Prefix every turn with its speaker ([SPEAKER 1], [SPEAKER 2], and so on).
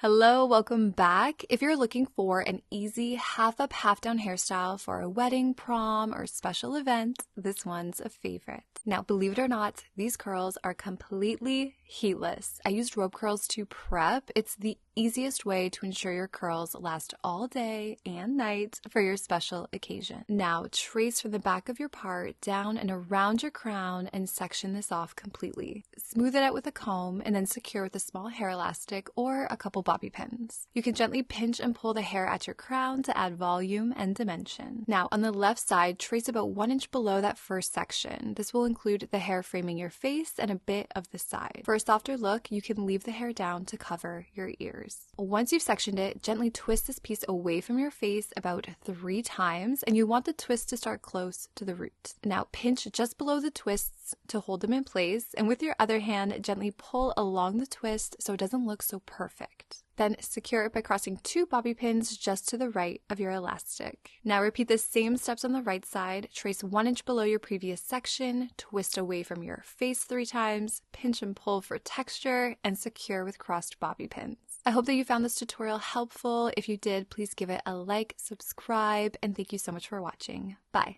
[SPEAKER 1] Hello, welcome back. If you're looking for an easy half up, half down hairstyle for a wedding, prom, or special event, this one's a favorite. Now, believe it or not, these curls are completely heatless. I used RobeCurls to prep. It's the easiest way to ensure your curls last all day and night for your special occasion. Now, trace from the back of your part down and around your crown and section this off completely. Smooth it out with a comb and then secure with a small hair elastic or a couple bobby pins. You can gently pinch and pull the hair at your crown to add volume and dimension. Now, on the left side, trace about 1 inch below that first section. This will include the hair framing your face and a bit of the side. For a softer look, you can leave the hair down to cover your ears. Once you've sectioned it, gently twist this piece away from your face about 3 times, and you want the twist to start close to the root. Now, pinch just below the twists to hold them in place, and with your other hand, gently pull along the twist so it doesn't look so perfect. Then secure it by crossing 2 bobby pins just to the right of your elastic. Now repeat the same steps on the right side. Trace 1 inch below your previous section, twist away from your face 3 times, pinch and pull for texture, and secure with crossed bobby pins. I hope that you found this tutorial helpful. If you did, please give it a like, subscribe, and thank you so much for watching. Bye.